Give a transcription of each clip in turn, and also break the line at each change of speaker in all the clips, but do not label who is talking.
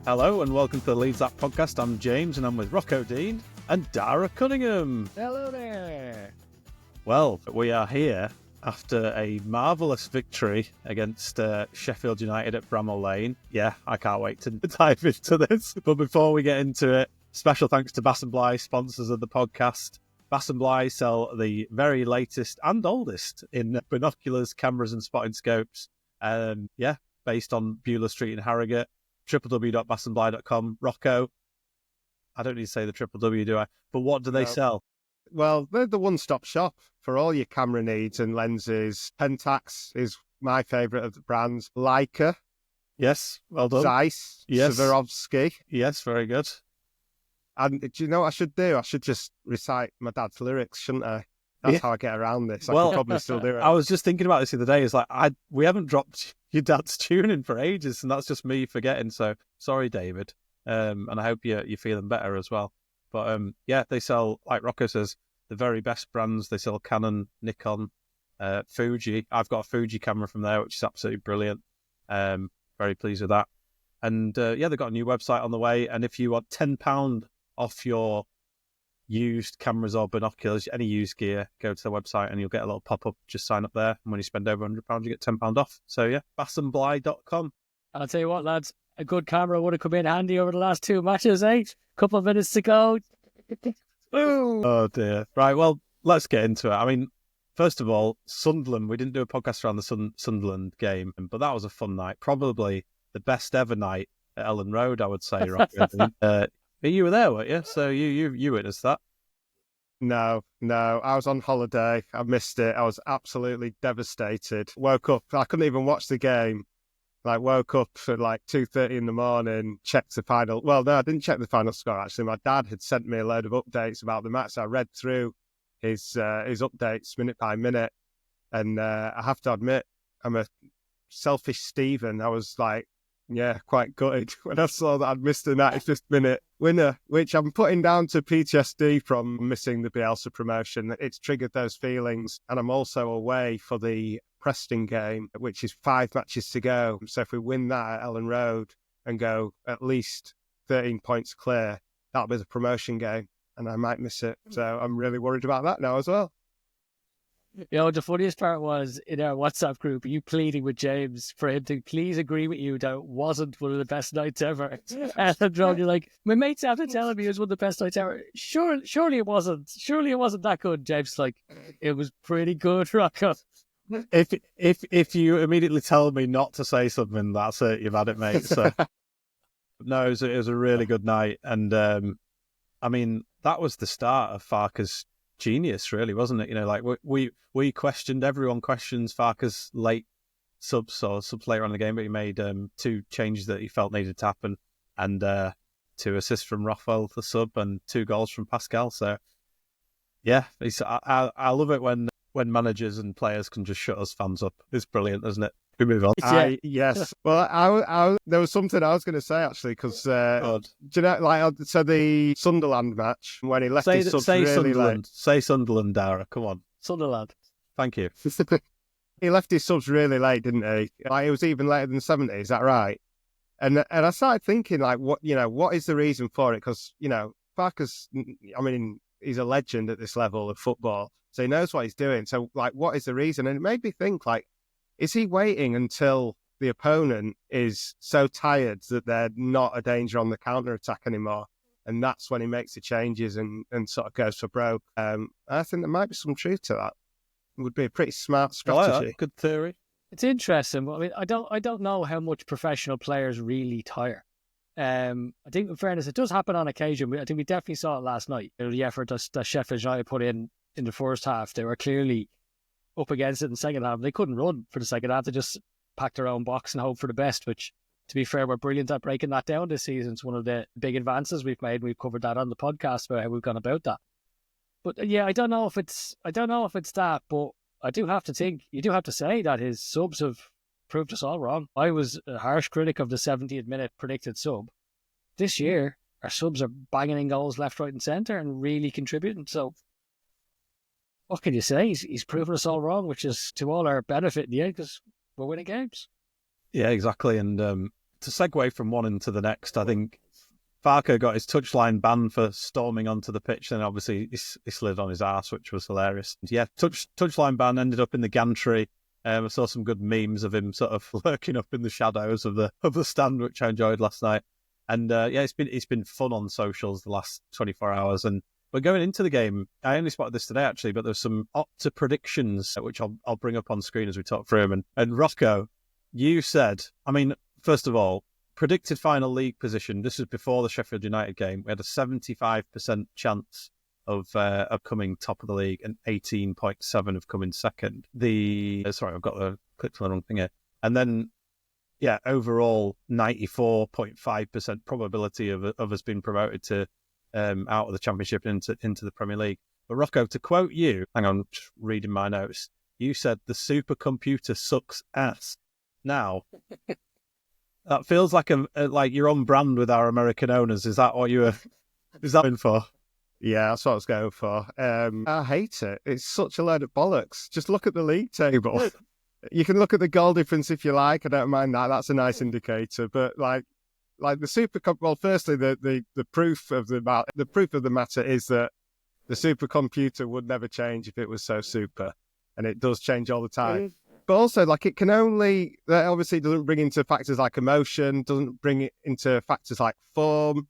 Hello and welcome to the Leeds App Podcast. I'm James and I'm with Rocco Dean and Dara Cunningham.
Hello there.
Well, we are here after a marvellous victory against Sheffield United at Bramall Lane. Yeah, I can't wait to dive into this. But before we get into it, special thanks to Bass & Bligh, sponsors of the podcast. Bass & Bligh sell the very latest and oldest in binoculars, cameras and spotting scopes. Based on Beulah Street in Harrogate. www.bassandbligh.com. Rocco, I don't need to say the triple W, do I? But what do they sell?
Well, they're the one-stop shop for all your camera needs and lenses. Pentax is my favourite of the brands. Leica.
Yes, well done.
Zeiss.
Yes.
Swarovski.
Yes, very good.
And do you know what I should do? I should just recite my dad's lyrics, shouldn't I? That's how I get around this. I can probably still do it.
I was just thinking about this the other day. It's like, we haven't dropped your dad's tune in for ages, and that's just me forgetting. So sorry, David. And I hope you're feeling better as well. But they sell, like Rocco says, the very best brands. They sell Canon, Nikon, Fuji. I've got a Fuji camera from there, which is absolutely brilliant. Very pleased with that. And they've got a new website on the way. And if you want £10 off your used cameras or binoculars, any used gear, go to the website and you'll get a little pop-up. Just sign up there, and when you spend over £100 you get £10 off. So yeah, bassandbligh.com.
I'll tell you what, lads, a good camera would have come in handy over the last two matches, eh? Couple of minutes to go. Boom.
Oh dear. Right, well, let's get into it. I mean, first of all, Sunderland, we didn't do a podcast around the Sunderland game, but that was a fun night. Probably the best ever night at Ellen Road, I would say, Rocky. You were there, weren't you? So you witnessed that.
No, I was on holiday. I missed it. I was absolutely devastated. Woke up, I couldn't even watch the game. Woke up at 2:30 in the morning, checked the final. Well, no, I didn't check the final score, actually. My dad had sent me a load of updates about the match. So I read through his updates minute by minute. And I have to admit, I'm a selfish Stephen. I was quite gutted when I saw that I'd missed the 95th minute winner, which I'm putting down to PTSD from missing the Bielsa promotion. It's triggered those feelings. And I'm also away for the Preston game, which is 5 matches to go. So if we win that at Ellen Road and go at least 13 points clear, that'll be the promotion game, and I might miss it. So I'm really worried about that now as well.
The funniest part was in our WhatsApp group, you pleading with James for him to please agree with you that it wasn't one of the best nights ever. And you're like, my mates after telling me it was one of the best nights ever. Surely it wasn't. Surely it wasn't that good. James it was pretty good, Rocco.
If you immediately tell me not to say something, that's it. You've had it, mate. So no, it was a really good night, and I mean that was the start of Farker's genius, really, wasn't it? We questioned, everyone questions Farker's late subs later on in the game, but he made 2 changes that he felt needed to happen, and 2 assists from Rothwell, the sub, and 2 goals from Pascal. So yeah, I love it when managers and players can just shut us fans up. It's brilliant, isn't it? We move on.
Yes. Well, I there was something I was going to say, actually, because do you know, so the Sunderland match, when he left his subs really late.
Say Sunderland, Dara. Come on.
Sunderland.
Thank you.
He left his subs really late, didn't he? It was even later than 70. Is that right? And I started thinking, what is the reason for it? Because Farker's, he's a legend at this level of football, so he knows what he's doing. So, what is the reason? And it made me think, is he waiting until the opponent is so tired that they're not a danger on the counter-attack anymore? And that's when he makes the changes and sort of goes for broke. I think there might be some truth to that. It would be a pretty smart strategy.
Good theory.
It's interesting, but I don't know how much professional players really tire. I think, in fairness, it does happen on occasion. I think we definitely saw it last night. The effort that Sheffield United put in the first half, they were clearly up against it in the second half. They couldn't run for the second half. They just packed their own box and hoped for the best, which, to be fair, we're brilliant at breaking that down this season. It's one of the big advances we've made. We've covered that on the podcast about how we've gone about that. But yeah, I don't know if it's that, but I do have to think, you do have to say that his subs have proved us all wrong. I was a harsh critic of the 70th minute predicted sub. This year, our subs are banging in goals left, right and centre and really contributing. So what can you say? He's proven us all wrong, which is to all our benefit in the end, because we're winning games.
Yeah, exactly. And to segue from one into the next, I think Farker got his touchline ban for storming onto the pitch, and obviously he slid on his arse, which was hilarious. Yeah, touchline ban ended up in the gantry. I saw some good memes of him sort of lurking up in the shadows of the stand, which I enjoyed last night. And yeah, it's been fun on socials the last 24 hours. And but going into the game, I only spotted this today actually, but there's some Opta predictions which I'll bring up on screen as we talk through them. And Rocco, you said, I mean, first of all, predicted final league position. This was before the Sheffield United game. We had a 75% chance of coming top of the league and 18.7 of coming second. Sorry, I've got the clicked on the wrong thing here. And then, yeah, overall 94.5% probability of us being promoted to out of the Championship into the Premier League. But Rocco, to quote you, hang on, just reading my notes. You said the supercomputer sucks ass. Now, that feels like like you're on brand with our American owners. Is that what you were? Is that in for?
Yeah, that's what I was going for. I hate it. It's such a load of bollocks. Just look at the league table. You can look at the goal difference if you like. I don't mind that. That's a nice indicator. But like the supercomputer. Well, firstly, the proof of the matter is that the supercomputer would never change if it was so super, and it does change all the time. But also, like, it can only, obviously, doesn't bring into factors like emotion, doesn't bring it into factors like form.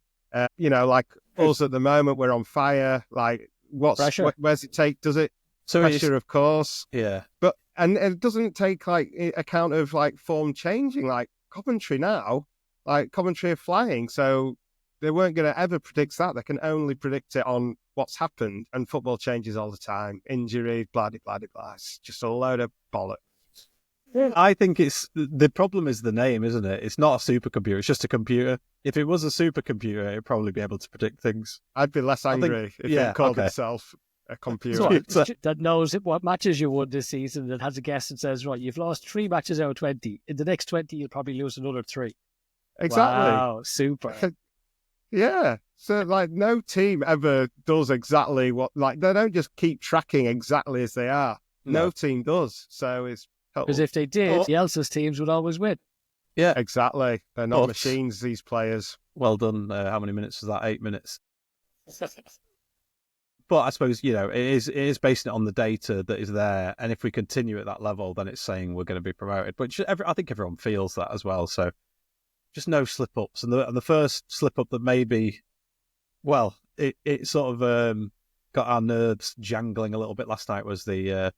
Like us at the moment, we're on fire. Like, where's it take? Does it? So pressure, of course.
Yeah.
But and it doesn't take like account of like form changing. Like Coventry now, like Coventry are flying, so they weren't going to ever predict that. They can only predict it on what's happened, and football changes all the time. Injuries, blah blah blah blah. It's just a load of bollocks.
I think the problem is the name, isn't it? It's not a supercomputer. It's just a computer. If it was a supercomputer, it'd probably be able to predict things.
I'd be less angry if it called itself a computer.
That knows what matches you won this season, that has a guess and says, right, you've lost 3 matches out of 20. In the next 20, you'll probably lose another 3.
Exactly.
Wow, super.
Yeah. So, like, no team ever does exactly what, like, they don't just keep tracking exactly as they are. No team does. So it's...
Because if they did, the Elsa's teams would always win.
Yeah, exactly. They're not machines, these players.
Well done. How many minutes was that? 8 minutes. But I suppose, it is basing it on the data that is there. And if we continue at that level, then it's saying we're going to be promoted. But I think everyone feels that as well. So just no slip-ups. And the first slip-up that maybe, well, it sort of got our nerves jangling a little bit last night was the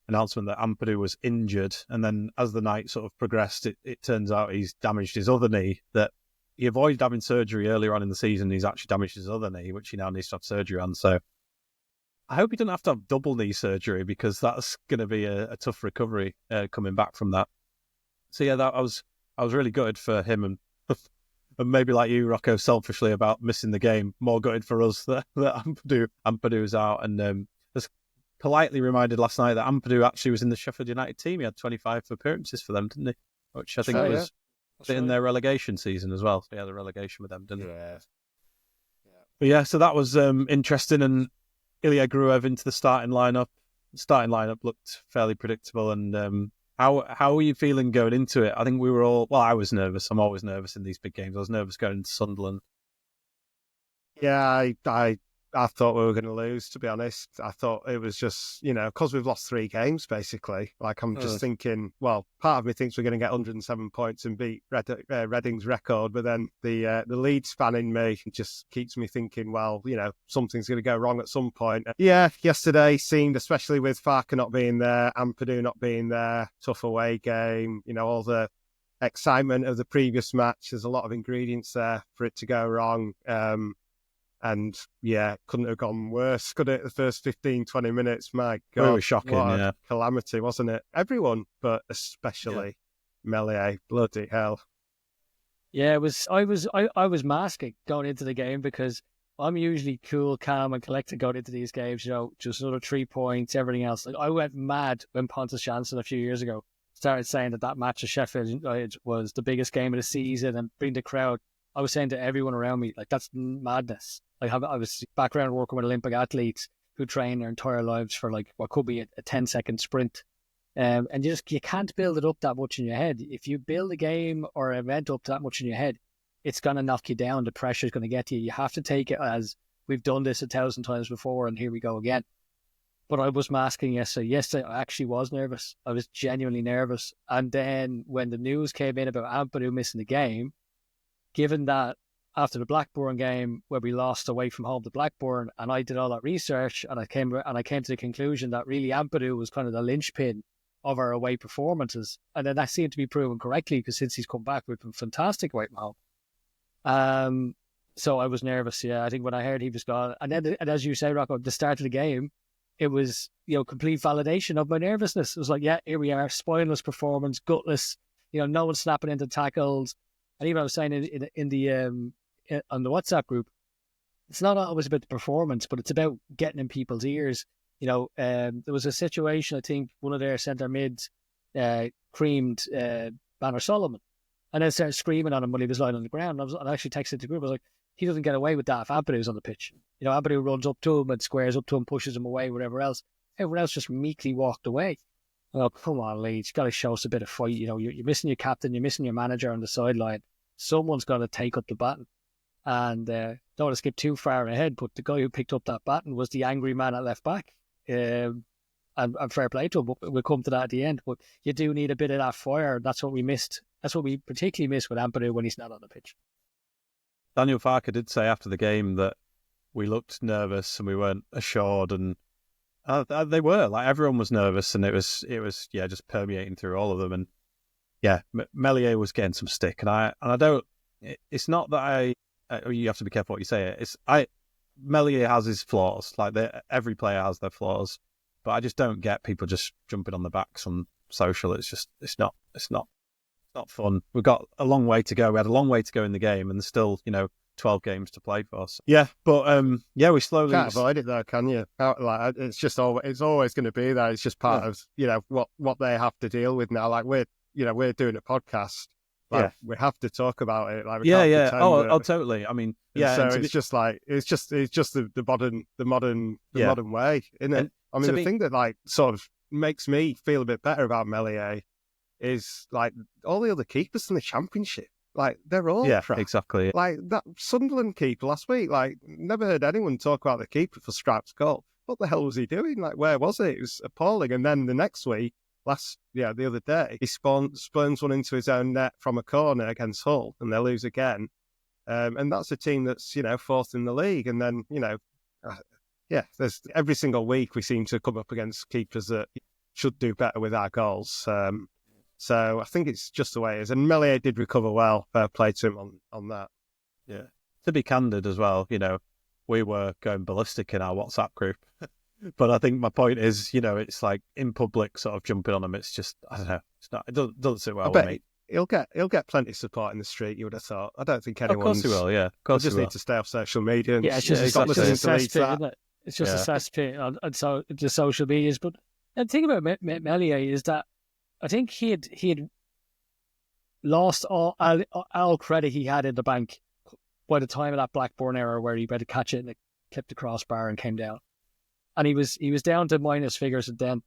announcement that Ampadu was injured. And then as the night sort of progressed, it turns out he's damaged his other knee. That he avoided having surgery earlier on in the season. He's actually damaged his other knee, which he now needs to have surgery on. So I hope he doesn't have to have double knee surgery, because that's going to be a tough recovery coming back from that. So yeah, I was really gutted for him, and maybe like you, Rocco, selfishly about missing the game. More gutted for us that Ampadu's out, and just politely reminded last night that Ampadu actually was in the Sheffield United team. He had 25 appearances for them, didn't he? Which I think was in their relegation season as well. So he had a relegation with them, didn't he?
Yeah.
But yeah, so that was interesting. And Ilya Gruev into the starting lineup. The starting lineup looked fairly predictable. And how were you feeling going into it? I think we were all... Well, I was nervous. I'm always nervous in these big games. I was nervous going into Sunderland.
Yeah, I thought we were going to lose, to be honest. I thought it was just, because we've lost 3 games, basically. Like, I'm just thinking, well, part of me thinks we're going to get 107 points and beat Reading's record, but then the Leeds fan in me just keeps me thinking, well, something's going to go wrong at some point. Yeah, yesterday seemed, especially with Farker not being there, Ampadu not being there, tough away game, all the excitement of the previous match. There's a lot of ingredients there for it to go wrong. And yeah, couldn't have gone worse, could it? The first 15, 20 minutes, my God.
It was shocking, yeah.
Calamity, wasn't it? Everyone, but especially Meslier. Bloody hell.
Yeah, it was. I was masking going into the game, because I'm usually cool, calm, and collected going into these games. Just another 3 points, everything else. Like, I went mad when Pontus Jansson a few years ago started saying that match of Sheffield United was the biggest game of the season and bring the crowd. I was saying to everyone around me, like, that's madness. Like, I was background working with Olympic athletes who train their entire lives for like what could be a 10-second sprint And you can't build it up that much in your head. If you build a game or an event up that much in your head, it's going to knock you down. The pressure is going to get to you. You have to take it as we've done this 1,000 times before, and here we go again. But I was masking yesterday. Yesterday, I actually was nervous. I was genuinely nervous. And then when the news came in about Ampadu missing the game, given that after the Blackburn game where we lost away from home to Blackburn, and I did all that research, and I came to the conclusion that really Ampadu was kind of the linchpin of our away performances. And then that seemed to be proven correctly, because since he's come back, we've been fantastic away from home. So I was nervous. Yeah, I think when I heard he was gone, and as you say, Rocco, at the start of the game, it was, complete validation of my nervousness. It was like, yeah, here we are, spineless performance, gutless, no one snapping into tackles. And even I was saying in the on the WhatsApp group, it's not always about the performance, but it's about getting in people's ears. There was a situation, I think one of their centre mids creamed Banner Solomon, and then started screaming at him when he was lying on the ground. I actually texted the group. I was like, he doesn't get away with that if Ampadu's on the pitch. Ampadu runs up to him and squares up to him, pushes him away, whatever else. Everyone else just meekly walked away. Oh, come on, Leeds, you've got to show us a bit of fight. You're missing your captain, you're missing your manager on the sideline. Someone's got to take up the baton. And don't want to skip too far ahead, but the guy who picked up that baton was the angry man at left back. And fair play to him, but we'll come to that at the end. But you do need a bit of that fire. That's what we missed. That's what we particularly missed with Ampadu when he's not on the pitch.
Daniel Farker did say after the game that we looked nervous and we weren't assured, and they were. Like, everyone was nervous, and it was just permeating through all of them. And yeah, Meslier was getting some stick, and I don't. It's not that you have to be careful what you say. Meslier has his flaws. Like, every player has their flaws, but I just don't get people just jumping on the backs on social. It's not fun. We've got a long way to go. We had a long way to go in the game, and there's still 12 games to play for. So. Yeah, but we slowly
can't avoid it though, can you? Like, it's always going to be there. It's just part of what they have to deal with now. Like, we're doing a podcast. Like, we have to talk about it. Like, we can't pretend
Oh, totally. I mean, yeah.
So it's just the modern way, isn't it? I mean, the thing that like sort of makes me feel a bit better about Meslier is like all the other keepers in the Championship. Like, they're all crap.
Exactly.
Like that Sunderland keeper last week. Like, never heard anyone talk about the keeper for Stripes goal. What the hell was he doing? Like, where was it? It was appalling. And then the next week, the other day, he spurns one into his own net from a corner against Hull, and they lose again. And that's a team that's fourth in the league. And then there's every single week we seem to come up against keepers that should do better with our goals. So I think it's just the way it is. And Meslier did recover well. Fair play to him on that.
Yeah. To be candid as well, we were going ballistic in our WhatsApp group. But I think my point is, it's like in public sort of jumping on him. It's just, I don't know. It doesn't sit well with me.
He'll get plenty of support in the street, you would have thought. I don't think anyone's...
Of course he will, yeah. Of course
he just need to stay off social media.
It's just a cesspit, isn't it? It's just a cesspit on so the social medias. But the thing about Meslier is that I think he had lost all credit he had in the bank by the time of that Blackburn error where he better catch it and it clipped the crossbar and came down. And he was down to minus figures then.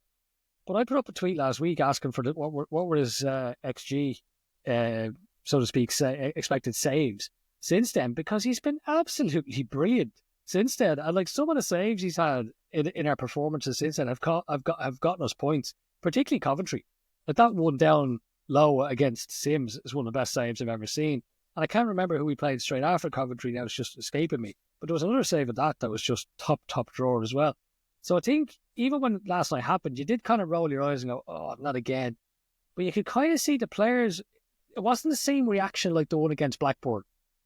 But I put up a tweet last week asking for what were his XG, so to speak, expected saves since then, because he's been absolutely brilliant since then. And like, some of the saves he's had in our performances since then have gotten us points, particularly Coventry. Like, that one down low against Sims is one of the best saves I've ever seen. And I can't remember who we played straight after Coventry now. It's just escaping me. But there was another save of that was just top drawer as well. So I think even when last night happened, you did kind of roll your eyes and go, oh, not again. But you could kind of see the players, it wasn't the same reaction like the one against Blackburn.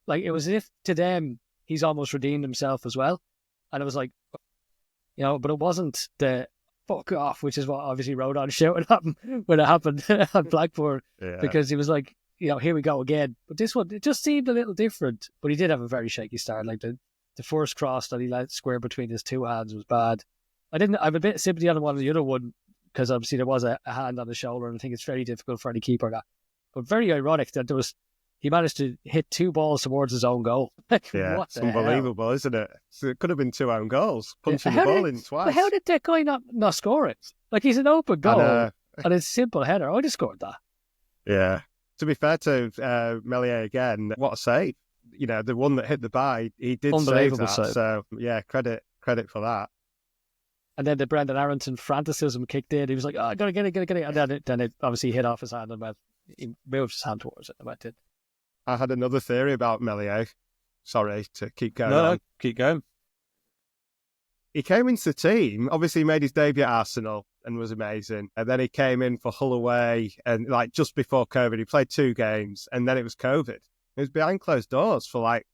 Like, it was as if to them, he's almost redeemed himself as well. And it was like, but it wasn't the fuck off, which is what obviously Rodon shouted at him when it happened at Blackburn, because he was like, here we go again. But this one, it just seemed a little different. But he did have a very shaky start. Like, the first cross that he let square between his two hands was bad. I have a bit of sympathy on the other one, because obviously there was a hand on the shoulder, and I think it's very difficult for any keeper that. But very ironic that he managed to hit two balls towards his own goal.
It's unbelievable, isn't it? So it could have been two own goals, punching the ball in twice.
But how did that guy not score it? Like, he's an open goal. And it's a simple header. I just scored that.
Yeah. To be fair to Melier again, what a save. You know, the one that hit the bar, he did save that.
Save.
So, yeah, credit for that.
And then the Brendan Aronson franticism kicked in. He was like, oh, I got to get it. And then it obviously hit off his hand and he moved his hand towards it and went in.
I had another theory about Melier. Sorry to keep going on.
No, keep going.
He came into the team, obviously he made his debut at Arsenal and was amazing. And then he came in for Hull away and like just before COVID, he played 2 games and then it was COVID. He was behind closed doors for like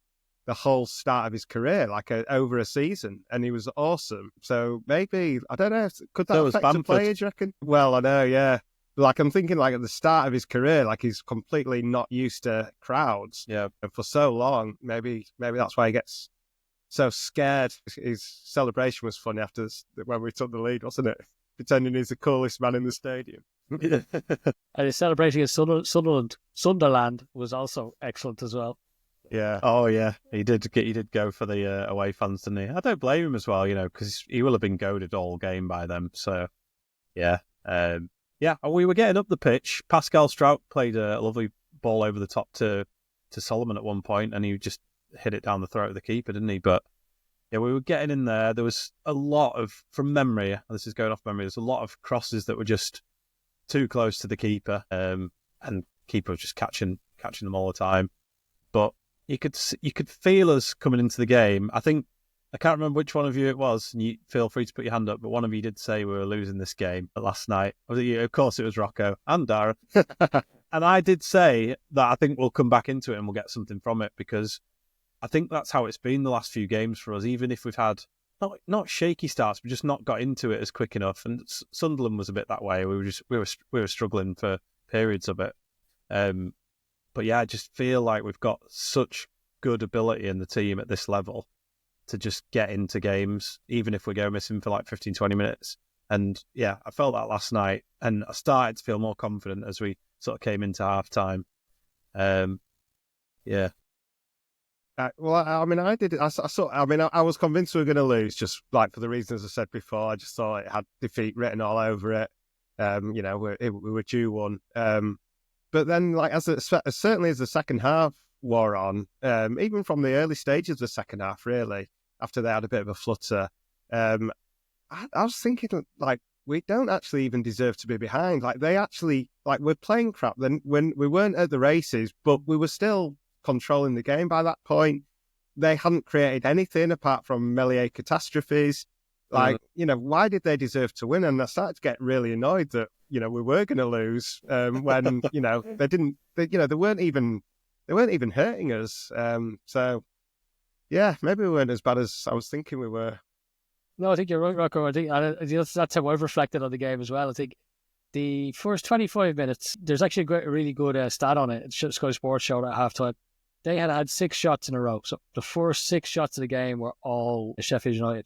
the whole start of his career, like over a season, and he was awesome. So maybe, I don't know, could that affect a player, do you reckon? Well, I know, yeah. Like I'm thinking like at the start of his career, like he's completely not used to crowds.
Yeah.
And for so long, maybe that's why he gets so scared. His celebration was funny after when we took the lead, wasn't it? Pretending he's the coolest man in the stadium.
And his celebration against Sunderland was also excellent as well.
Yeah.
Oh yeah, he did go for the away fans, didn't he? I don't blame him as well, you know, because he will have been goaded all game by them. So yeah, we were getting up the pitch. Pascal Strout played a lovely ball over the top to Solomon at one point, and he just hit it down the throat of the keeper, didn't he? But yeah, we were getting in there. There was a lot of, from memory, this is going off memory, there's a lot of crosses that were just too close to the keeper, and keeper was just catching them all the time. But you could feel us coming into the game. I can't remember which one of you it was, and you feel free to put your hand up, but one of you did say we were losing this game last night. Was it you? Of course it was Rocco and Darren. And I did say that I think we'll come back into it and we'll get something from it, because I think that's how it's been the last few games for us, even if we've had not shaky starts, but just not got into it as quick enough. And Sunderland was a bit that way. We were struggling for periods of it. But yeah, I just feel like we've got such good ability in the team at this level to just get into games, even if we go missing for like 15, 20 minutes. And yeah, I felt that last night, and I started to feel more confident as we sort of came into half time. Yeah.
Well, I mean, I did. I was convinced we were going to lose, just like for the reasons I said before. I just thought it had defeat written all over it. You know, we were due one. But then, like certainly as the second half wore on, even from the early stages of the second half, really, after they had a bit of a flutter, I was thinking like we don't actually even deserve to be behind. Like they actually, like we're playing crap. Then when we weren't at the races, but we were still controlling the game by that point. They hadn't created anything apart from Melier catastrophes. Like, you know, why did they deserve to win? And I started to get really annoyed that, you know, we were going to lose when, you know, they weren't even hurting us. So, yeah, maybe we weren't as bad as I was thinking we were.
No, I think you're right, Rocco. I think that's how I've reflected on the game as well. I think the first 25 minutes, there's actually a really good stat on it. Sky Sports showed at halftime. They had 6 shots in a row. So the first 6 shots of the game were all Sheffield United.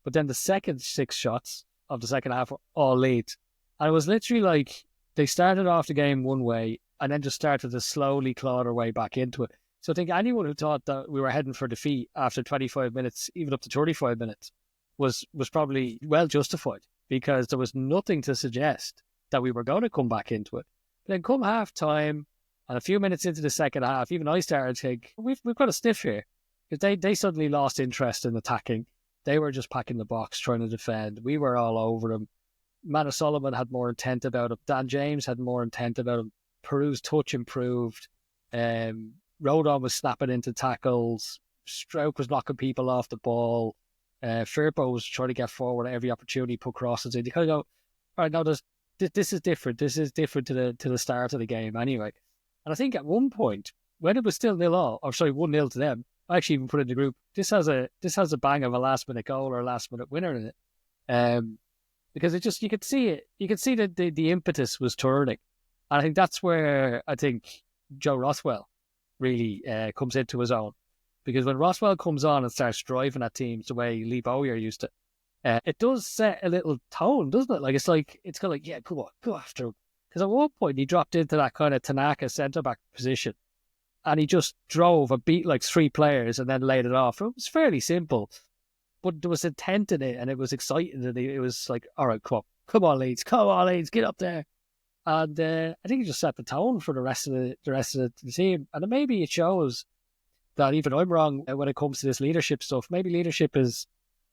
But then the second 6 shots of the second half were all Leeds. And it was literally like they started off the game one way and then just started to slowly claw their way back into it. So I think anyone who thought that we were heading for defeat after 25 minutes, even up to 35 minutes, was probably well justified, because there was nothing to suggest that we were going to come back into it. But then come half time and a few minutes into the second half, even I started to think, we've got a sniff here. Because they suddenly lost interest in attacking. They were just packing the box, trying to defend. We were all over them. Manor Solomon had more intent about him. Dan James had more intent about him. Peru's touch improved. Rodon was snapping into tackles. Stroke was knocking people off the ball. Firpo was trying to get forward at every opportunity, put crosses in. You kind of go, all right, now this is different. This is different to the start of the game anyway. And I think at one point, when it was still 1-0 to them, I actually even put in the group, this has a bang of a last minute goal or a last minute winner in it. Because it just, you could see that the impetus was turning. And I think that's where I think Joe Rothwell really comes into his own. Because when Rothwell comes on and starts driving at teams the way Lee Bowyer used to, it does set a little tone, doesn't it? Like it's kind of like, yeah, come on, go after him. Because at one point he dropped into that kind of Tanaka centre-back position and he just drove and beat like 3 players and then laid it off. It was fairly simple, but there was intent in it and it was exciting, and it was like, all right, come on Leeds, get up there. And I think he just set the tone for the rest of the team. And maybe it shows that even I'm wrong when it comes to this leadership stuff. Maybe leadership is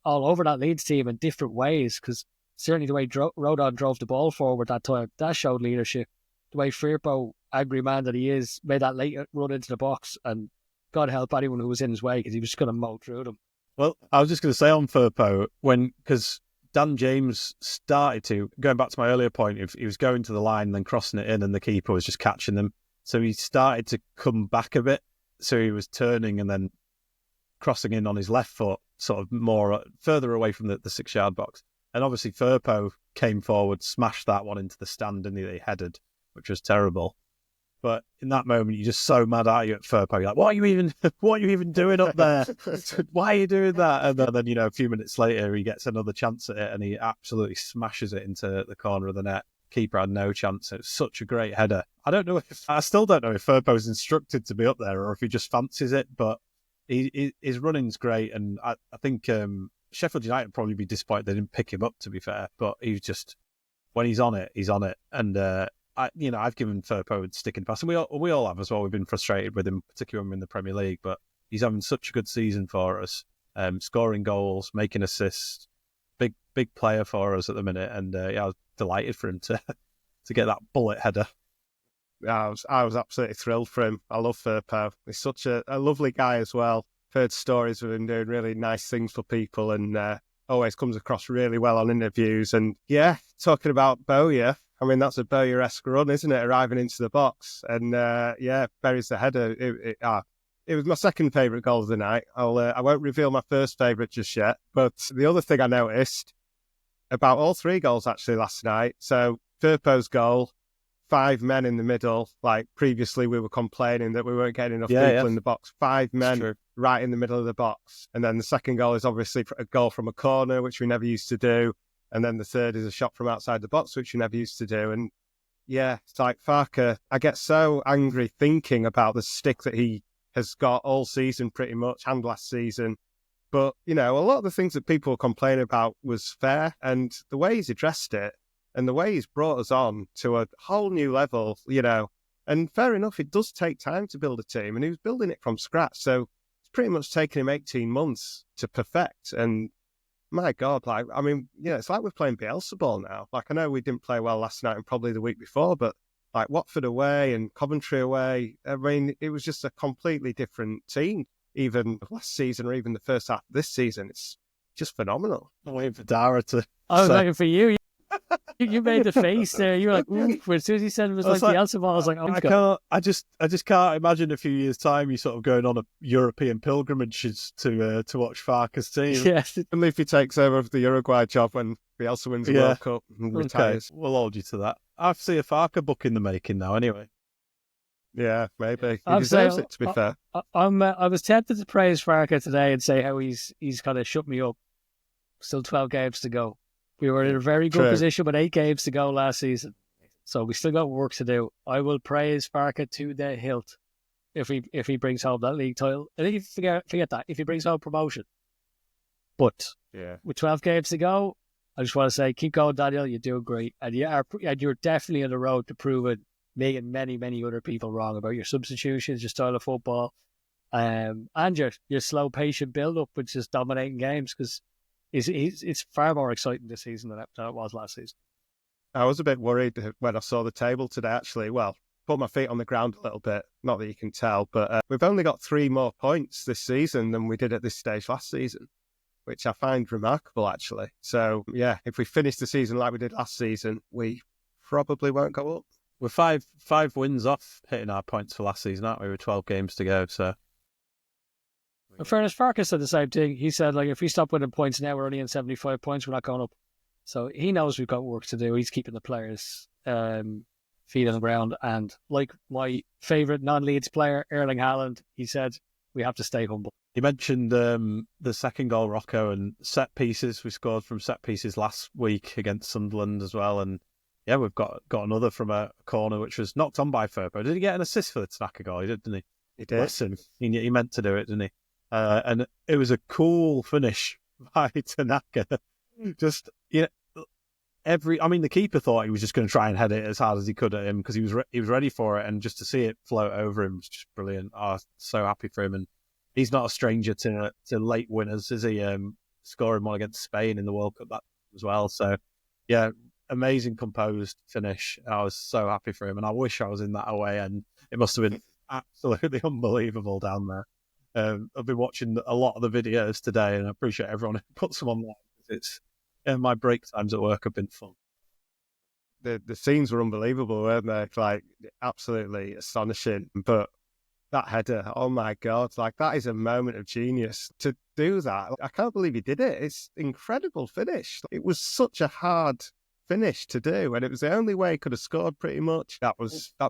all over that Leeds team in different ways, because certainly the way Rodon drove the ball forward that time, that showed leadership. The way Firpo, angry man that he is, made that late run into the box, and God help anyone who was in his way, because he was just going to mow through them.
Well, I was just going to say on Firpo, because Dan James started to, going back to my earlier point, if he was going to the line and then crossing it in and the keeper was just catching them. So he started to come back a bit. So he was turning and then crossing in on his left foot, sort of more further away from the 6-yard box. And obviously Firpo came forward, smashed that one into the stand, and he headed, which was terrible. But in that moment, you're just so mad at you at Firpo. You're like, what are you even doing up there? Why are you doing that? And then, a few minutes later, he gets another chance at it and he absolutely smashes it into the corner of the net. Keeper had no chance. It was such a great header. I still don't know if Firpo's instructed to be up there or if he just fancies it, but his running's great. And I think Sheffield United would probably be disappointed they didn't pick him up, to be fair. But he's just, when he's on it, he's on it. And, I've given Firpo a stick in the past, and we all have as well. We've been frustrated with him, particularly when we're in the Premier League, but he's having such a good season for us, scoring goals, making assists, big player for us at the minute, and I was delighted for him to get that bullet header.
I was absolutely thrilled for him. I love Firpo. He's such a lovely guy as well. Heard stories of him doing really nice things for people, and always comes across really well on interviews. And yeah, talking about Bowyer, I mean, that's a Bowyer-esque run, isn't it? Arriving into the box and, buries the header. It was my second favourite goal of the night. I won't reveal my first favourite just yet. But the other thing I noticed about all three goals actually last night. So Firpo's goal, 5 men in the middle. Like previously we were complaining that we weren't getting enough people in the box. 5 men right in the middle of the box. And then the second goal is obviously a goal from a corner, which we never used to do. And then the third is a shot from outside the box, which we never used to do. And yeah, it's like Farker, I get so angry thinking about the stick that he has got all season pretty much, and last season. But, a lot of the things that people complain about was fair. And the way he's addressed it and the way he's brought us on to a whole new level, and fair enough, it does take time to build a team. And he was building it from scratch. So it's pretty much taken him 18 months to perfect. And my God, it's like we're playing Bielsa ball now. Like, I know we didn't play well last night and probably the week before, but like Watford away and Coventry away, I mean, it was just a completely different team, even last season or even the first half of this season. It's just phenomenal.
I'm waiting for Dara to...
I was waiting for you. You made the face there. You were like, ooh. As soon as he said it was like Bielsa ball, I was like, oh,
I just can't imagine a few years' time you sort of going on a European pilgrimages to watch Farker's team.
Yes.
Only if he takes over the Uruguay job when Bielsa wins the World Cup and retires.
We'll hold you to that. I see a Farker book in the making now, anyway.
Yeah, maybe. He deserves it, to be fair.
I was tempted to praise Farker today and say how he's kind of shut me up. Still 12 games to go. We were in a very good position with 8 games to go last season. So we still got work to do. I will praise Farke to the hilt if he brings home that league title. I think forget that, if he brings home promotion. But with 12 games to go, I just want to say, keep going, Daniel. You're doing great. And you're definitely on the road to proving me and many, many other people wrong about your substitutions, your style of football, and your slow, patient build-up, which is dominating games, because it's far more exciting this season than it was last season.
I was a bit worried when I saw the table today, actually. Well, put my feet on the ground a little bit. Not that you can tell, but we've only got 3 more points this season than we did at this stage last season, which I find remarkable, actually. So, yeah, if we finish the season like we did last season, we probably won't go up.
We're five wins off hitting our points for last season, aren't we? With 12 games to go, so...
In fairness, Farke said the same thing. He said, if we stop winning points now, we're only in 75 points, we're not going up. So he knows we've got work to do. He's keeping the players feet on the ground. And like my favourite non-Leeds player, Erling Haaland, he said, we have to stay humble.
He mentioned the second goal, Rocco, and set pieces. We scored from set pieces last week against Sunderland as well. And yeah, we've got another from a corner, which was knocked on by Firpo. Did he get an assist for the Tanaka goal? He did, didn't he?
He did.
Listen, he meant to do it, didn't he? And it was a cool finish by Tanaka. Just, the keeper thought he was just going to try and head it as hard as he could at him because he was ready for it, and just to see it float over him was just brilliant. Oh, so happy for him, and he's not a stranger to late winners, is he? Scoring one against Spain in the World Cup as well. So, yeah, amazing composed finish. I was so happy for him, and I wish I was in that away end. It must have been absolutely unbelievable down there. I've been watching a lot of the videos today, and I appreciate everyone who puts them online. It's my break times at work have been fun.
The scenes were unbelievable, weren't they? Like, absolutely astonishing. But that header, oh my God, like, that is a moment of genius. To do that, I can't believe he did it. It's incredible finish. It was such a hard finish to do, and it was the only way he could have scored pretty much. That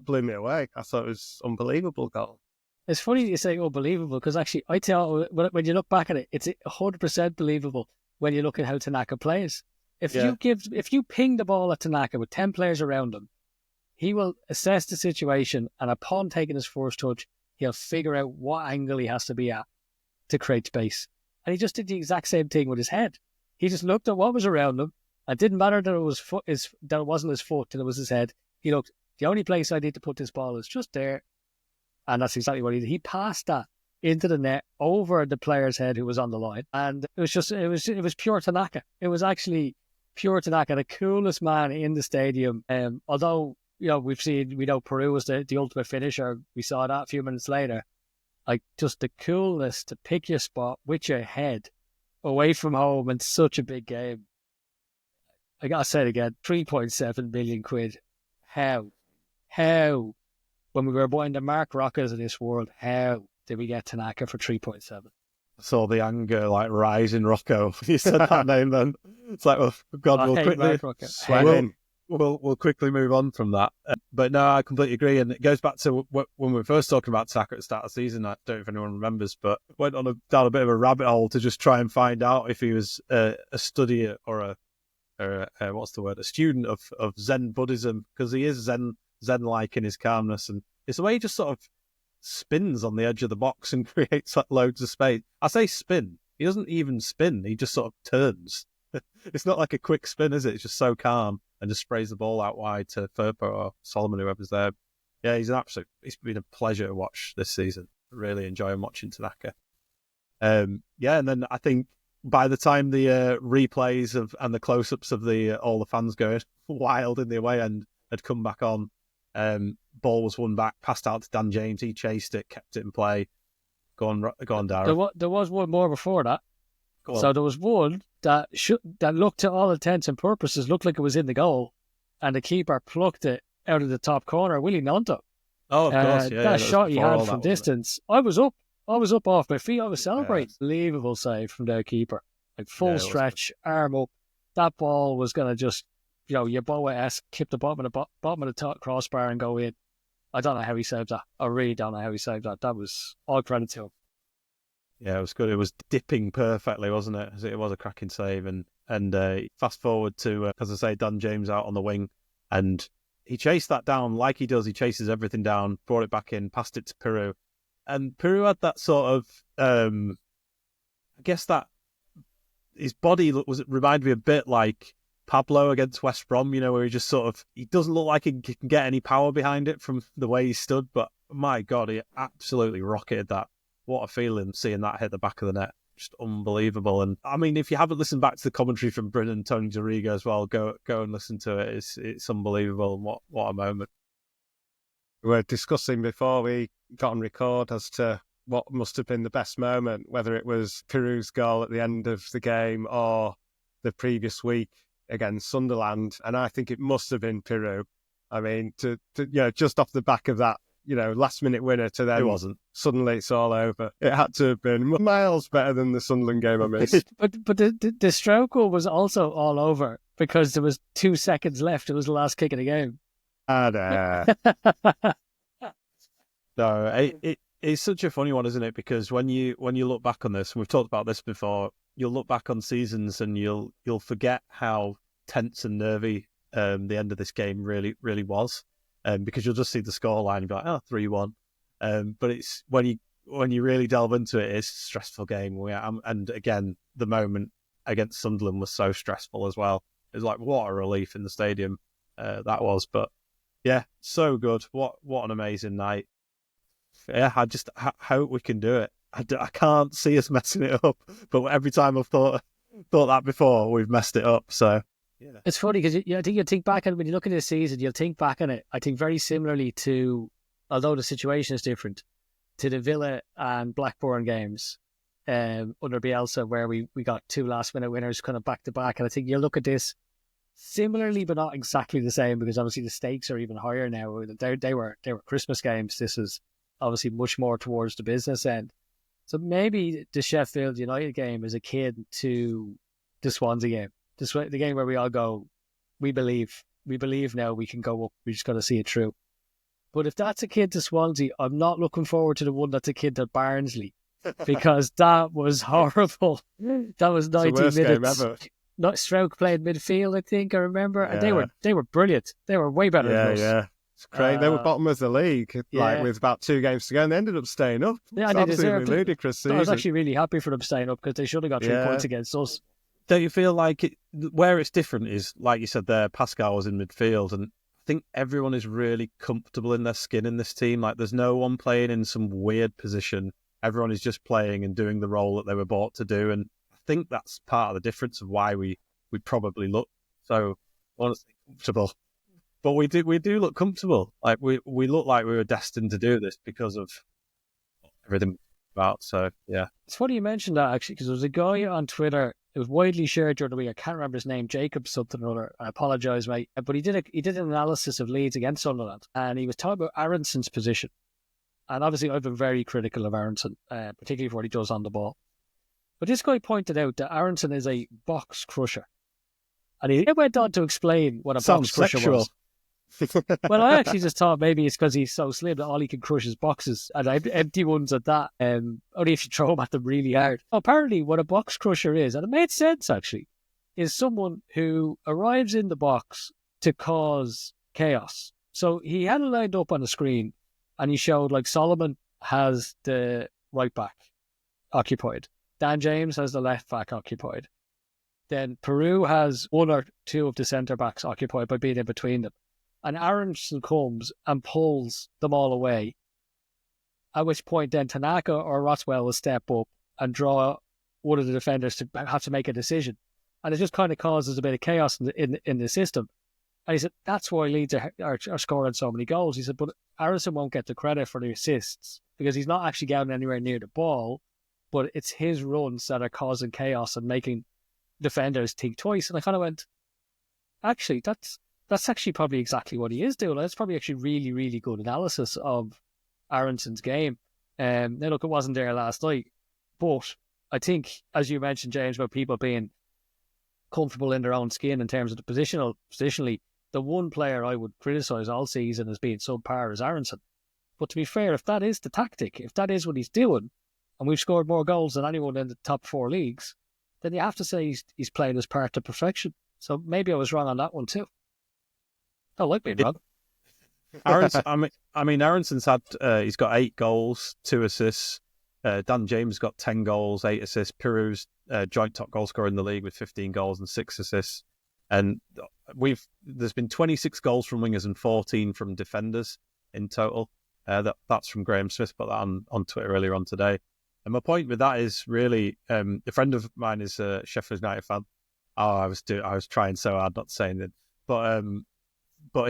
blew me away. I thought it was unbelievable goal.
It's funny you say unbelievable, because actually I tell when you look back at it, it's 100% believable when you look at how Tanaka plays. If you ping the ball at Tanaka with 10 players around him, he will assess the situation, and upon taking his first touch, he'll figure out what angle he has to be at to create space. And he just did the exact same thing with his head. He just looked at what was around him. It didn't matter that it wasn't his foot, that it was his head. He looked, the only place I need to put this ball is just there. And that's exactly what he did. He passed that into the net over the player's head who was on the line. And it was pure Tanaka. It was actually pure Tanaka, the coolest man in the stadium. Although, we know Peru was the ultimate finisher. We saw that a few minutes later. Like, just the coolness to pick your spot with your head away from home in such a big game. I gotta say it again, 3.7 million quid. How, when we were buying the Mark Rockers of this world, how did we get Tanaka for 3.7?
I saw the anger rise in Rocco. You said that name then. It's like, oh God, we'll quickly move on from that. But no, I completely agree. And it goes back to when we were first talking about Tanaka at the start of the season. I don't know if anyone remembers, but went down a bit of a rabbit hole to just try and find out if he was a study or a student of Zen Buddhism, because he is Zen-like in his calmness, and it's the way he just sort of spins on the edge of the box and creates like loads of space. I say spin, he doesn't even spin, he just sort of turns. It's not like a quick spin, is it? It's just so calm and just sprays the ball out wide to Farke or Solomon, whoever's there. Yeah, it's been a pleasure to watch this season. Really enjoying watching Tanaka. And then I think by the time the replays and the close-ups of all the fans going wild in the away end had come back on, ball was won back, passed out to Dan James. He chased it, kept it in play. Go on, Darren.
There was one more before that. So there was one that looked, to all intents and purposes, looked like it was in the goal, and the keeper plucked it out of the top corner. Willie Nonto.
Oh, of course, yeah.
That shot he had from distance. I was up off my feet. I was celebrating. Yeah. Unbelievable save from their keeper. Like, full stretch, arm up. That ball was going to just, Yeboah-esque, keep the bottom of the top crossbar and go in. I don't know how he saved that. I really don't know how he saved that. That was all credit to him.
Yeah, it was good. It was dipping perfectly, wasn't it? It was a cracking save. And fast forward to, as I say, Dan James out on the wing. And he chased that down like he does. He chases everything down, brought it back in, passed it to Peru. And Peru had that sort of, I guess that his body reminded me a bit like Pablo against West Brom, where he doesn't look like he can get any power behind it from the way he stood. But my God, he absolutely rocketed that. What a feeling seeing that hit the back of the net. Just unbelievable. And I mean, if you haven't listened back to the commentary from Bryn and Tony Dorigo as well, go and listen to it. It's unbelievable. And what a moment.
We were discussing before we got on record as to what must have been the best moment, whether it was Peru's goal at the end of the game or the previous week against Sunderland. And I think it must have been Peru. I mean, to just off the back of that, last minute winner to then,
it wasn't.
Suddenly it's all over. It had to have been miles better than the Sunderland game I missed.
but the stroke goal was also all over because there was 2 seconds left. It was the last kick of the game.
No, it's such a funny one, isn't it? Because when you look back on this, and we've talked about this before, you'll look back on seasons and you'll forget how tense and nervy the end of this game really, really was. Because you'll just see the scoreline and be like, 3-1. But it's when you really delve into it, it's a stressful game. And again, the moment against Sunderland was so stressful as well. It was like, what a relief in the stadium that was. But yeah, so good. What an amazing night. Yeah, I just hope we can do it. I can't see us messing it up, but every time I've thought that before, we've messed it up. So yeah,
it's funny because I think you think back on when you look at this season, you'll think back on it. I think very similarly to, although the situation is different, to the Villa and Blackburn games under Bielsa, where we got 2 last-minute winners kind of back-to-back. And I think you look at this similarly, but not exactly the same, because obviously the stakes are even higher now. They were Christmas games. This is obviously much more towards the business end. So maybe the Sheffield United game is akin to the Swansea game. The game where we all go, we believe now we can go up. We just got to see it through. But if that's akin to Swansea, I'm not looking forward to the one that's akin to Barnsley, because that was horrible. That was 90
minutes.
Game ever. Stroke played midfield, I think I remember, and they were brilliant. They were way better than us.
Yeah. It's great. They were bottom of the league, with about 2 games to go, and they ended up staying up.
Yeah,
it's absolutely ludicrous season.
I was actually really happy for them staying up, because they should have got 3 points against us.
Don't you feel like where it's different is, like you said there, Pascal was in midfield, and I think everyone is really comfortable in their skin in this team. Like, there's no one playing in some weird position. Everyone is just playing and doing the role that they were bought to do, and I think that's part of the difference of why we probably look so honestly comfortable. But we do look comfortable. Like, we look like we were destined to do this because of everything about. So yeah,
it's funny you mentioned that, actually, because there was a guy on Twitter. It was widely shared during the week. I can't remember his name, Jacob something or other. I apologise, mate. But he did an analysis of Leeds against Sunderland, and he was talking about Aronson's position. And obviously, I've been very critical of Aronson, particularly for what he does on the ball. But this guy pointed out that Aronson is a box crusher, and he went on to explain what a box crusher was. Well, I actually just thought maybe it's because he's so slim that all he can crush is boxes, and empty ones at that. Only if you throw them at them really hard. Apparently, what a box crusher is, and it made sense actually, is someone who arrives in the box to cause chaos. So he had it lined up on the screen, and he showed, like, Solomon has the right back occupied, Dan James has the left back occupied, then Peru has 1 or 2 of the centre backs occupied by being in between them. And Aronson comes and pulls them all away, at which point then Tanaka or Rothwell will step up and draw one of the defenders to have to make a decision. And it just kind of causes a bit of chaos in the system. And he said, that's why Leeds are scoring so many goals. He said, but Aronson won't get the credit for the assists because he's not actually getting anywhere near the ball, but it's his runs that are causing chaos and making defenders think twice. And I kind of went, actually, that's actually probably exactly what he is doing. That's probably actually really, really good analysis of Aronson's game. Now, look, it wasn't there last night, but I think, as you mentioned, James, about people being comfortable in their own skin in terms of the positionally, the one player I would criticise all season as being subpar is Aronson. But to be fair, if that is the tactic, if that is what he's doing, and we've scored more goals than anyone in the top 4 leagues, then you have to say he's playing his part to perfection. So maybe I was wrong on that one too. I like being wrong.
Aronson's had he's got 8 goals, 2 assists. Dan James got 10 goals, 8 assists. Peru's joint top goal scorer in the league with 15 goals and 6 assists. And there's been 26 goals from wingers and 14 from defenders in total. That's from Graham Smith, put that on Twitter earlier on today. And my point with that is really, a friend of mine is a Sheffield United fan. Oh, I was trying so hard not to say anything, but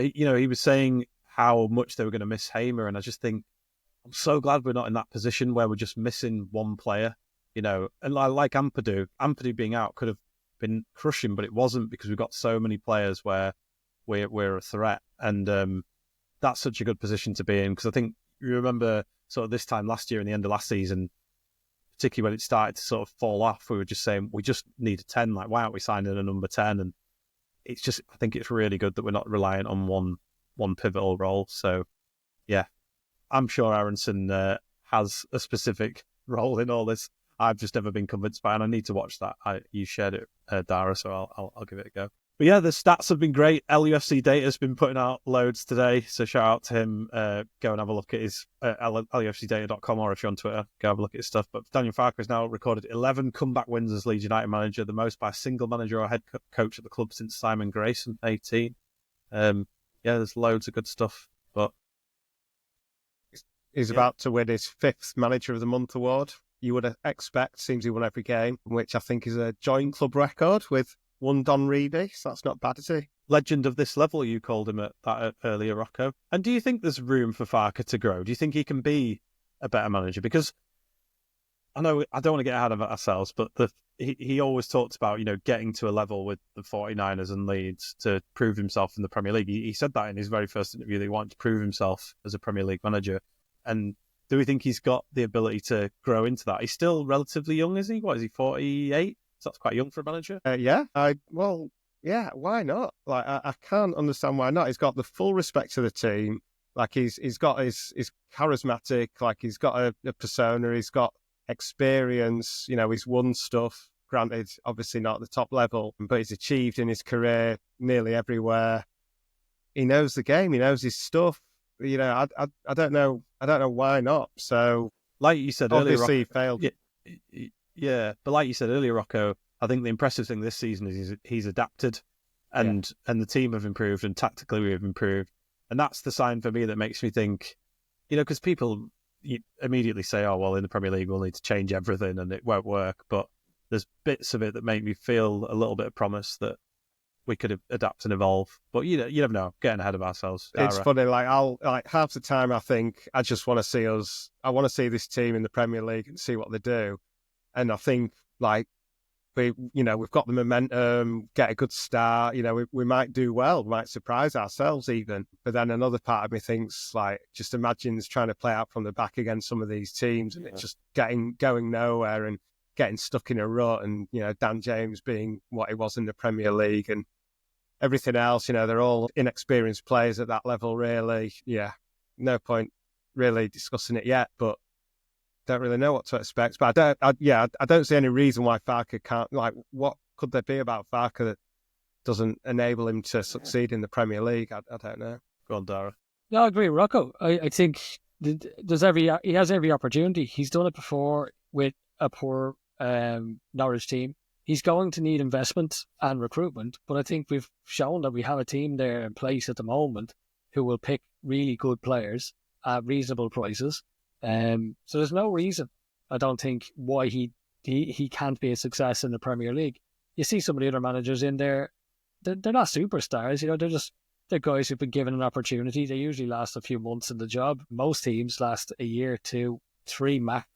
he was saying how much they were going to miss Hamer, and I just think I'm so glad we're not in that position where we're just missing one player, and like Ampadu being out could have been crushing, but it wasn't because we've got so many players where we're a threat, and that's such a good position to be in, because I think you remember sort of this time last year and the end of last season, particularly when it started to sort of fall off, we were just saying we just need a 10, like why aren't we signing a number 10? And it's just, I think it's really good that we're not reliant on one pivotal role. So yeah, I'm sure Aronson has a specific role in all this. I've just never been convinced by it, and I need to watch that. You shared it, Dara, so I'll give it a go. But yeah, the stats have been great. LUFC Data's been putting out loads today, so shout out to him. Go and have a look at his lufcdata.com, or if you're on Twitter, go have a look at his stuff. But Daniel Farker has now recorded 11 comeback wins as Leeds United manager, the most by a single manager or head coach at the club since Simon Grayson, 18. Yeah, there's loads of good stuff. But
he's about to win his 5th Manager of the Month award. You would expect, seems he won every game, which I think is a joint club record with one Don Reedy, so that's not bad, is he?
Legend of this level, you called him at that earlier, Rocco. And do you think there's room for Farker to grow? Do you think he can be a better manager? Because I know I don't want to get ahead of ourselves, but he always talked about, getting to a level with the 49ers and Leeds to prove himself in the Premier League. He said that in his very first interview, that he wanted to prove himself as a Premier League manager. And do we think he's got the ability to grow into that? He's still relatively young, is he? What is he, 48? So that's quite young for a manager.
Yeah, why not? Like, I can't understand why not. He's got the full respect of the team. Like, he's got his charismatic. Like, he's got a persona. He's got experience. He's won stuff. Granted, obviously not at the top level, but he's achieved in his career nearly everywhere. He knows the game. He knows his stuff. I don't know why not. So,
like you said
obviously
earlier,
he failed.
Yeah, but like you said earlier, Rocco, I think the impressive thing this season is he's adapted, and the team have improved, and tactically we've improved, and that's the sign for me that makes me think, because people immediately say, oh well, in the Premier League we'll need to change everything and it won't work, but there's bits of it that make me feel a little bit of promise that we could adapt and evolve. But you never know, getting ahead of ourselves.
It's funny, like half the time I think I just want to see I want to see this team in the Premier League and see what they do. And I think, like, we've got the momentum, get a good start. We might do well, we might surprise ourselves even. But then another part of me thinks, like, just imagines trying to play out from the back against some of these teams, and it's just going nowhere and getting stuck in a rut. And Dan James being what he was in the Premier League and everything else. They're all inexperienced players at that level, really. Yeah, no point really discussing it yet, but don't really know what to expect. But I don't see any reason why Farke can't. Like, what could there be about Farke that doesn't enable him to succeed in the Premier League? I don't know.
Go on, Dara.
No, I agree, Rocco. I think he has every opportunity. He's done it before with a poor Norwich team. He's going to need investment and recruitment, but I think we've shown that we have a team there in place at the moment who will pick really good players at reasonable prices. So there's no reason, I don't think, why he can't be a success in the Premier League. You see some of the other managers in there, they're not superstars, they're guys who've been given an opportunity. They usually last a few months in the job. Most teams last a year, 2, 3 max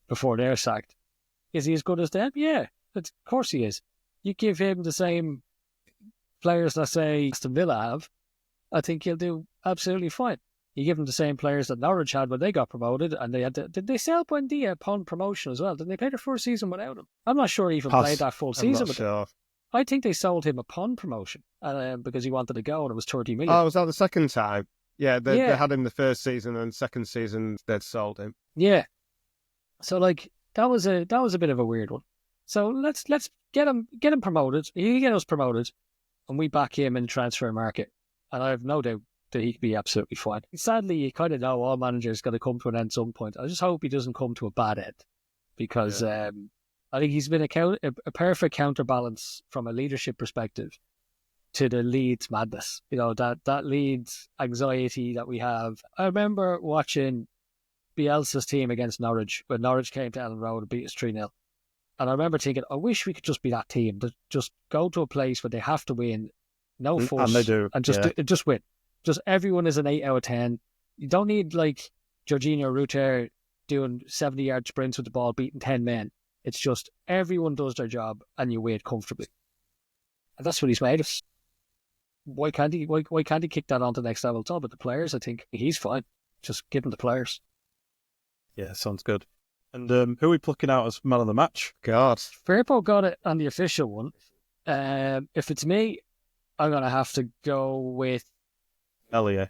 before they're sacked. Is he as good as them? Yeah, of course he is. You give him the same players that, say, Aston Villa have, I think he'll do absolutely fine. You give them the same players that Norwich had when they got promoted, and did they sell Buendia upon promotion as well? Did they play their first season without him? I'm not sure he even played that full season with them. I think they sold him upon promotion because he wanted to go, and it was 30 million.
Oh, was that the second time? Yeah, they had him the first season, and second season they'd sold him.
Yeah, so that was a bit of a weird one. So let's get him promoted. He can get us promoted, and we back him in the transfer market, and I have no doubt that he could be absolutely fine. Sadly, you kind of know all managers got to come to an end at some point. I just hope he doesn't come to a bad end, because I think he's been a perfect counterbalance from a leadership perspective to the Leeds madness. That Leeds anxiety that we have. I remember watching Bielsa's team against Norwich when Norwich came to Ellen Road and beat us 3-0. And I remember thinking, I wish we could just be that team, to just go to a place where they have to win, no fuss,
and they do,
and just win. Just everyone is an 8 out of 10. You don't need like Jorginho Rutter doing 70-yard sprints with the ball, beating 10 men. It's just everyone does their job and you win comfortably. And that's what he's made us. Why can't he kick that on to the next level? It's all about the players. I think he's fine. Just give him the players.
Yeah, sounds good. And who are we plucking out as man of the match?
God.
Firpo got it on the official one. If it's me, I'm going to have to go with
Elliot.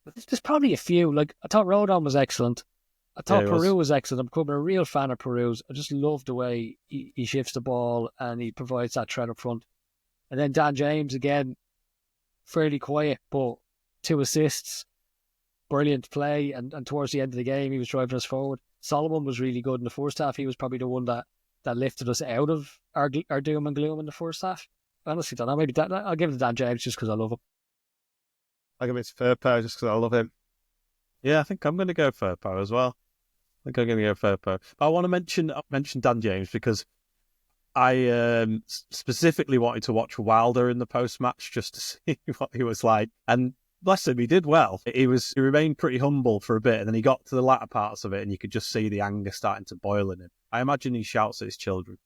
There's probably a few. Like, I thought Rodon was excellent. I thought Peru was excellent. I'm becoming a real fan of Peru's. I just love the way he shifts the ball and he provides that threat up front. And then Dan James, again, fairly quiet, but 2 assists, brilliant play. And towards the end of the game, he was driving us forward. Solomon was really good in the first half. He was probably the one that lifted us out of our doom and gloom in the first half. I honestly don't know. Maybe I'll give it to Dan James just because I love him.
I'll give it to Firpo just because I love him.
Yeah, I think I'm going to go Firpo as well. I think I'm going to go Firpo. I want to mention Dan James because I specifically wanted to watch Wilder in the post-match just to see what he was like. And bless him, he did well. He remained pretty humble for a bit, and then he got to the latter parts of it, and you could just see the anger starting to boil in him. I imagine he shouts at his children.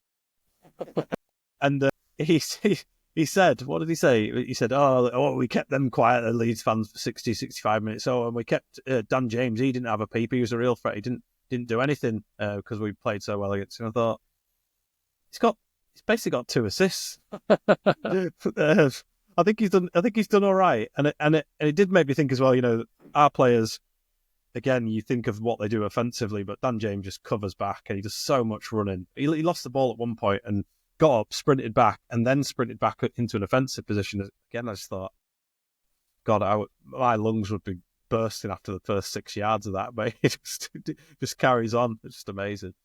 And he said, what did he say? He said, oh, we kept them quiet, the Leeds fans, for 60, 65 minutes. Oh, and we kept Dan James. He didn't have a peep. He was a real threat. He didn't do anything because we played so well against him. I thought, he's basically got 2 assists. I think he's done all right. And it did make me think as well, our players, again, you think of what they do offensively, but Dan James just covers back and he does so much running. He lost the ball at one point and got up, sprinted back, and then sprinted back into an offensive position. Again, I just thought, God, my lungs would be bursting after the first 6 yards of that, but it just carries on. It's just amazing.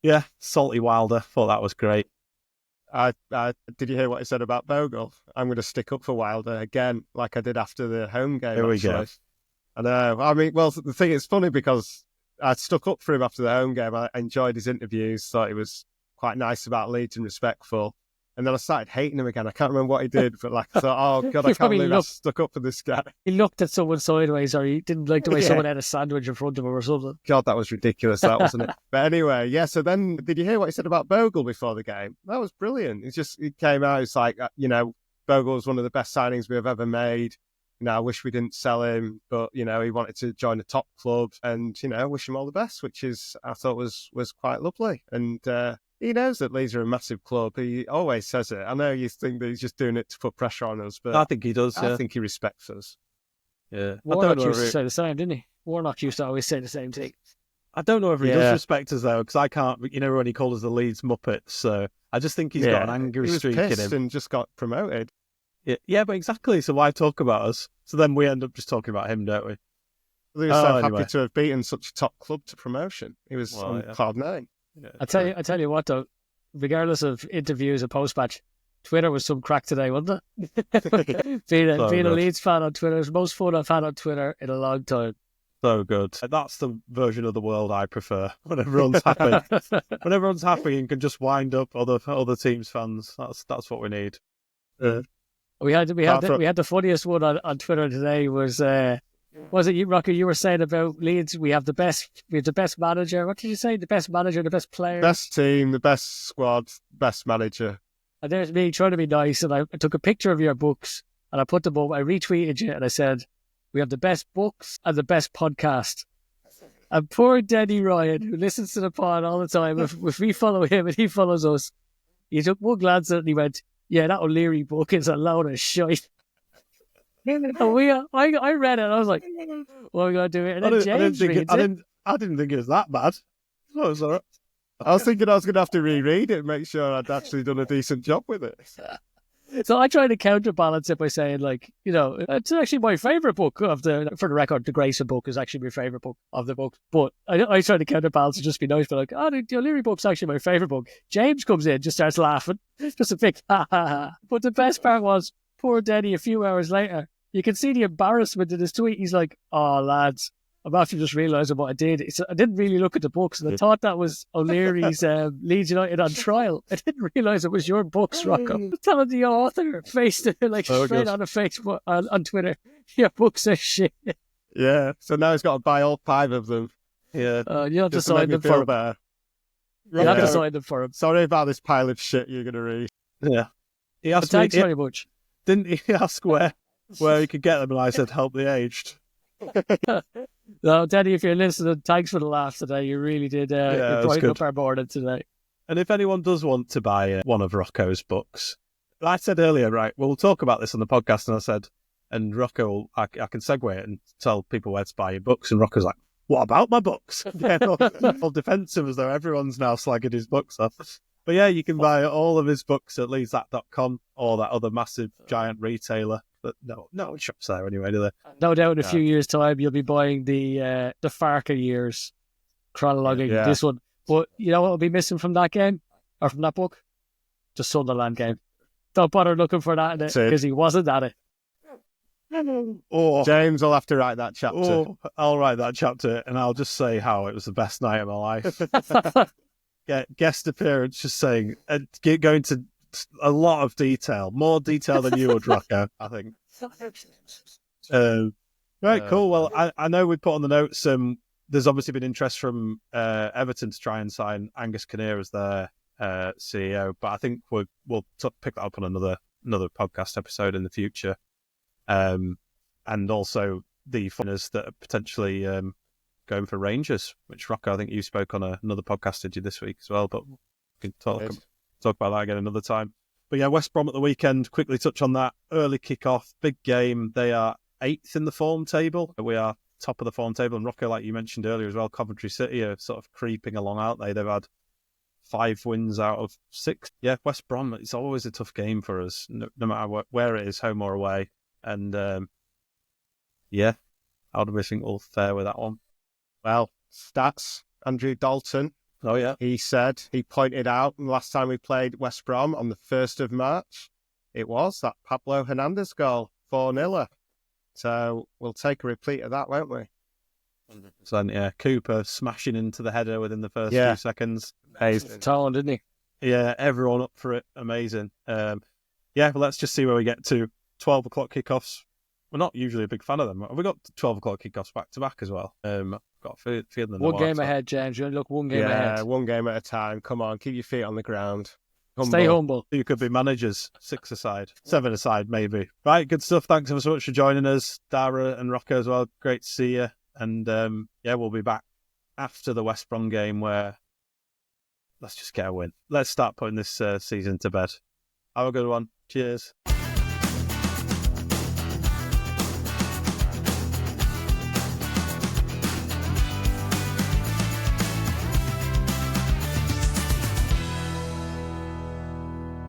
Yeah, salty Wilder. Thought that was great.
Did you hear what he said about Bogle? I'm going to stick up for Wilder again, like I did after the home game.
Here we go.
I know. I mean, well, the thing is funny because I stuck up for him after the home game. I enjoyed his interviews, thought he was quite nice about Leeds and respectful. And then I started hating him again. I can't remember what he did, but I thought, oh God, I can't believe I stuck up for this guy.
He looked at someone sideways, or he didn't like the way someone had a sandwich in front of him or something.
God, that was ridiculous, that wasn't it? But anyway, yeah. So then, did you hear what he said about Bogle before the game? That was brilliant. He came out. It's like, Bogle was one of the best signings we have ever made. I wish we didn't sell him, but he wanted to join a top club, and wish him all the best, which I thought was quite lovely. And he knows that Leeds are a massive club. He always says it. I know you think that he's just doing it to put pressure on us, but
I think he does.
I think he respects us.
Yeah,
Warnock used to say the same, didn't he? Warnock used to always say the same thing.
I don't know if he does respect us though, because I can't. When he called us the Leeds Muppets, so I just think he's got an angry streak in him.
He was pissed and just got promoted.
Yeah, but exactly. So why talk about us? So then we end up just talking about him, don't we?
He was so happy to have beaten such a top club to promotion. He was on cloud 9.
Yeah,
I tell you what though, regardless of interviews or post-match, Twitter was some crack today, wasn't it? being a Leeds fan on Twitter, it was the most fun I've had on Twitter in a long time.
So good. That's the version of the world I prefer. When everyone's happy, when everyone's happy and can just wind up other teams' fans. That's what we need.
We had the funniest one on Twitter today. Was it you, Rocky? You were saying about Leeds, we have the best manager. What did you say? The best manager, the best player,
best team, the best squad, best manager.
And there's me trying to be nice, and I took a picture of your books and I put them up. I retweeted you and I said, we have the best books and the best podcast. And poor Denny Ryan, who listens to the pod all the time, if we follow him and he follows us, he took one glance at it and he went, yeah, that O'Leary book is a load of shite. And I read it and I was like, what are we going to do? And then James reads it.
I didn't think it was that bad. Oh, it was all right.
I was thinking I was going to have to reread it and make sure I'd actually done a decent job with it.
So I tried to counterbalance it by saying, it's actually my favourite book for the record, the Grayson book is actually my favourite book of the book. But I tried to counterbalance and just be nice, but the O'Leary book's actually my favourite book. James comes in, just starts laughing. Just a big ha ha ha. But the best part was, poor Denny, a few hours later, you can see the embarrassment in his tweet. He's like, oh, lads, I'm after just realising what I did. I didn't really look at the books, and I thought that was O'Leary's Leeds United on trial. I didn't realise it was your books, Rocco. I was telling the author, straight on the Facebook on Twitter, your books are shit.
Yeah, so now he's got to buy all 5 of them.
Yeah, you have to sign them for him. You have to sign them for him.
Sorry about this pile of shit you're going to read.
Yeah. He asked
thanks very much.
Didn't he ask where he could get them? And I said, help the aged.
No, Denny, if you're listening, thanks for the laugh today. You really did brighten up our morning today. And
if anyone does want to buy one of Rocco's books, I said earlier, right, we'll talk about this on the podcast, and I said, and Rocco, I can segue it and tell people where to buy your books, and Rocco's like, what about my books? All defensive, as though everyone's now slagging his books off. But yeah, you can buy all of his books at leadsthat.com or that other massive giant retailer. But no one shops there anyway, do they?
No doubt in a few years' time you'll be buying the Farker years chronologically.
Yeah.
This one. But you know what will be missing from that game? Or from that book? The Sunderland game. Don't bother looking for that in it because he wasn't at it.
Oh, James will have to write that chapter.
Oh, I'll write that chapter and I'll just say how it was the best night of my life. Guest appearance, just saying, going to a lot of detail, more detail than you would, Rocco, I think. Right, cool. Well, I know we put on the notes, there's obviously been interest from Everton to try and sign Angus Kinnear as their CEO, but I think we'll pick that up on another podcast episode in the future. And also the foreigners that are potentially going for Rangers, which Rocco, I think you spoke on another podcast, did you, this week as well? But we can talk about that again another time. But yeah, West Brom at the weekend, quickly touch on that. Early kickoff, big game. They are 8th in the form table. We are top of the form table. And Rocco, like you mentioned earlier as well, Coventry City are sort of creeping along, aren't they? They've had 5 wins out of 6. Yeah, West Brom, it's always a tough game for us, no matter where it is, home or away. And how do we think we'll fare with that one?
Well, stats. Andrew Dalton.
Oh, yeah.
He pointed out last time we played West Brom on the 1st of March, it was that Pablo Hernandez goal, 4-0. So we'll take a repeat of that, won't we?
100%, yeah. Cooper smashing into the header within the first few seconds.
Amazing.
Talent, didn't he?
Yeah, everyone up for it. Amazing. Well, let's just see where we get to. 12 o'clock kickoffs. We're not usually a big fan of them. Have we got 12 o'clock kickoffs back to back as well? I've got a feeling.
One game ahead, James. You only look one game ahead.
Yeah, one game at a time. Come on, keep your feet on the ground.
Stay humble.
You could be managers, 6 aside, 7 aside, maybe. Right, good stuff. Thanks ever so much for joining us, Dara and Rocco as well. Great to see you. And we'll be back after the West Brom game where let's just get a win. Let's start putting this season to bed. Have a good one. Cheers.